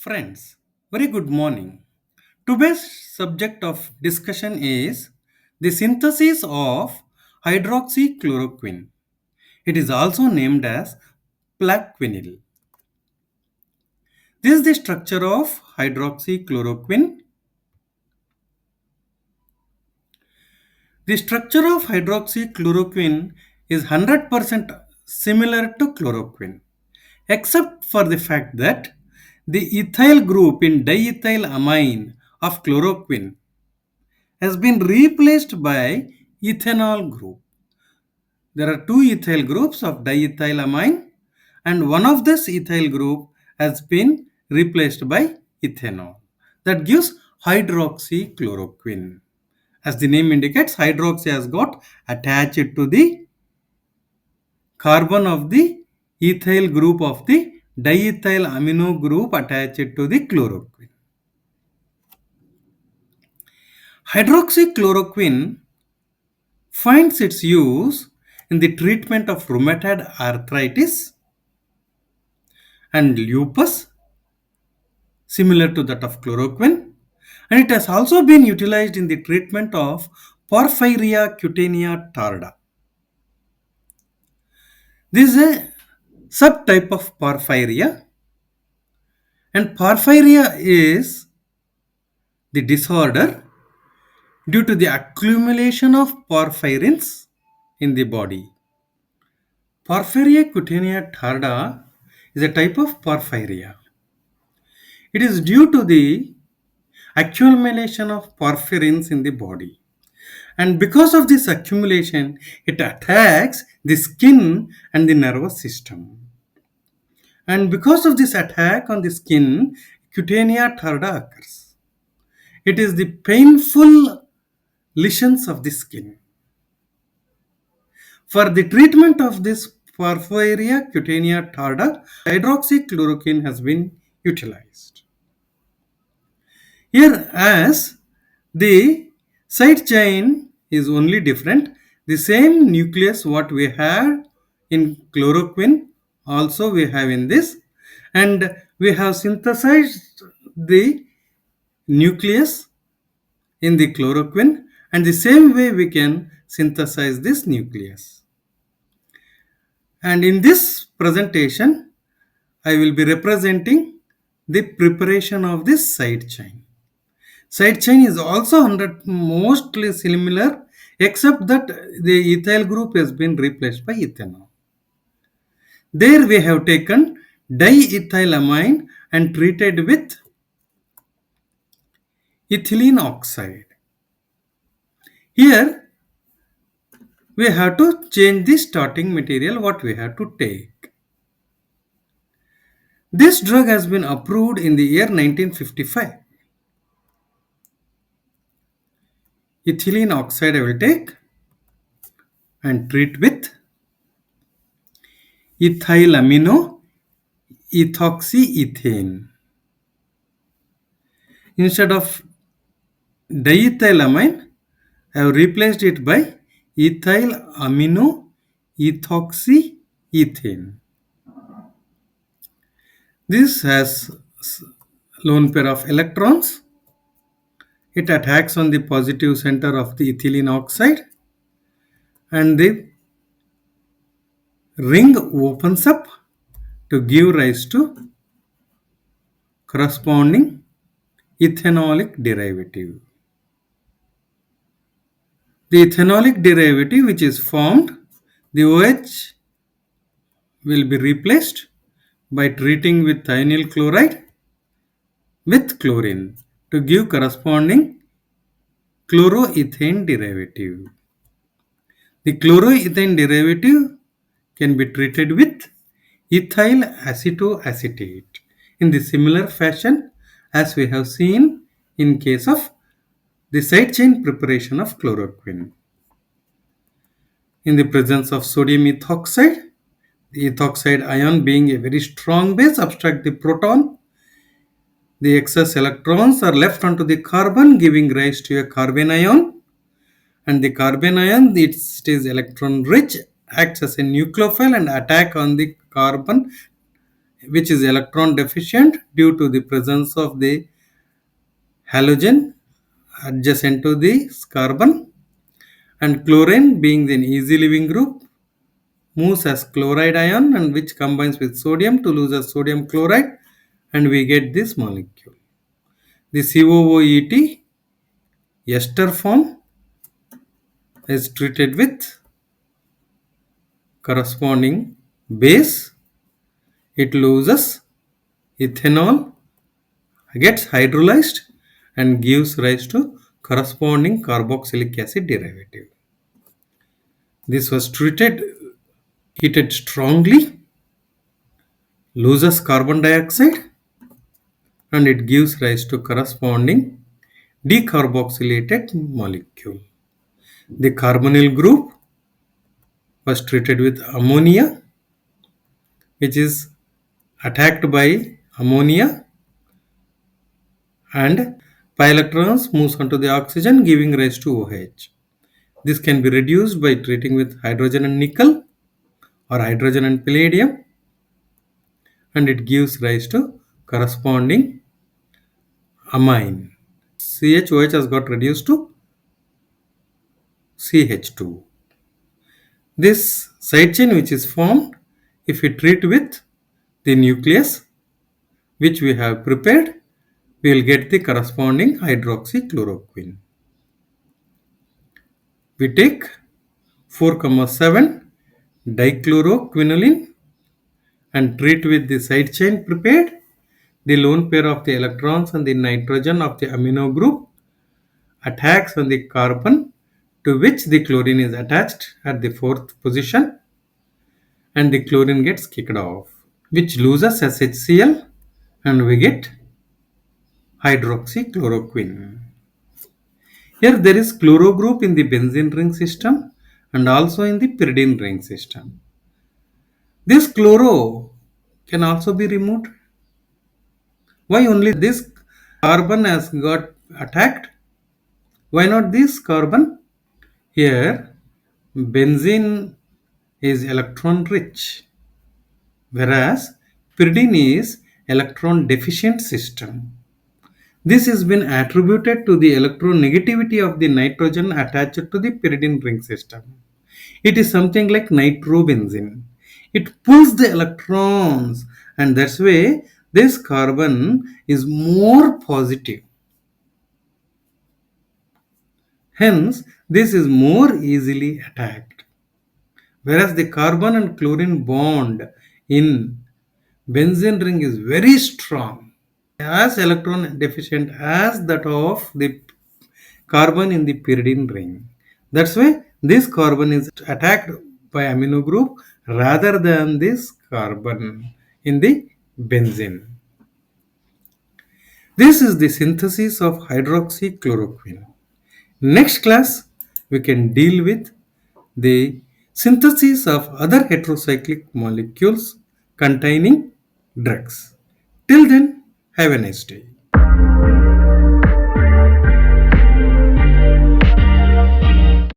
Friends, very good morning. Today's subject of discussion is the synthesis of hydroxychloroquine. It is also named as plaquenil. This is the structure of hydroxychloroquine. The structure of hydroxychloroquine is 100% similar to chloroquine, except for the fact that the ethyl group in diethylamine of chloroquine has been replaced by ethanol group. There are two ethyl groups of diethylamine, and one of this ethyl group has been replaced by ethanol. That gives hydroxychloroquine. As the name indicates, hydroxy has got attached to the carbon of the ethyl group of the diethyl amino group attached to the chloroquine. Hydroxychloroquine finds its use in the treatment of rheumatoid arthritis and lupus, similar to that of chloroquine, and it has also been utilized in the treatment of porphyria cutanea tarda. This is a subtype of porphyria, and porphyria is the disorder due to the accumulation of porphyrins in the body. Porphyria cutanea tarda is a type of porphyria. It is due to the accumulation of porphyrins in the body. And because of this accumulation, it attacks the skin and the nervous system. And because of this attack on the skin, cutanea tarda occurs. It is the painful lesions of the skin. For the treatment of this porphyria cutanea tarda, hydroxychloroquine has been utilized. Here, as the side chain is only different, the same nucleus what we have in chloroquine also we have in this, and we have synthesized the nucleus in the chloroquine, and the same way we can synthesize this nucleus. And in this presentation, I will be representing the preparation of this side chain. Side chain is also 100 mostly similar, except that the ethyl group has been replaced by ethanol. There we have taken diethylamine and treated with ethylene oxide. Here we have to change the starting material what we have to take. This drug has been approved in the year 1955. Ethylene oxide I will take and treat with ethylamino ethoxyethane. Instead of diethylamine, I have replaced it by ethyl amino ethoxyethane. This has lone pair of electrons. It attacks on the positive center of the ethylene oxide, and the ring opens up to give rise to corresponding ethanolic derivative. The ethanolic derivative which is formed, the OH will be replaced by treating with thionyl chloride with chlorine to give corresponding chloroethane derivative. The chloroethane derivative can be treated with ethyl acetoacetate in the similar fashion as we have seen in case of the side chain preparation of chloroquine. In the presence of sodium ethoxide, the ethoxide ion being a very strong base obstruct the proton. The excess electrons are left onto the carbon, giving rise to a carbon ion, and the carbon ion, it is electron rich, acts as a nucleophile and attack on the carbon which is electron deficient due to the presence of the halogen adjacent to the carbon, and chlorine being an easy leaving group moves as chloride ion and which combines with sodium to lose as sodium chloride, and we get this molecule. The COOET ester form is treated with corresponding base. It loses ethanol, gets hydrolyzed, and gives rise to corresponding carboxylic acid derivative. This was treated, heated strongly, loses carbon dioxide, and it gives rise to corresponding decarboxylated molecule. The carbonyl group was treated with ammonia, which is attacked by ammonia, and pi electrons moves onto the oxygen, giving rise to OH. This can be reduced by treating with hydrogen and nickel or hydrogen and palladium, and it gives rise to corresponding amine. CHOH has got reduced to CH2. This side chain which is formed if we treat with the nucleus which we have prepared, we will get the corresponding hydroxychloroquine. We take 4,7 dichloroquinoline and treat with the side chain prepared, the lone pair of the electrons and the nitrogen of the amino group attacks on the carbon to which the chlorine is attached at the fourth position, and the chlorine gets kicked off, which loses as HCl, and we get hydroxychloroquine. Here there is chloro group in the benzene ring system and also in the pyridine ring system. This chloro can also be removed. Why only this carbon has got attacked? Why not this carbon? Here benzene is electron rich, whereas pyridine is electron deficient system. This has been attributed to the electronegativity of the nitrogen attached to the pyridine ring system. It is something like nitrobenzene. It pulls the electrons, and that's why this carbon is more positive. Hence, this is more easily attacked. Whereas the carbon and chlorine bond in benzene ring is very strong, as electron deficient as that of the carbon in the pyridine ring. That's why this carbon is attacked by amino group rather than this carbon in the benzene. This is the synthesis of hydroxychloroquine. Next class, we can deal with the synthesis of other heterocyclic molecules containing drugs. Till then, have a nice day.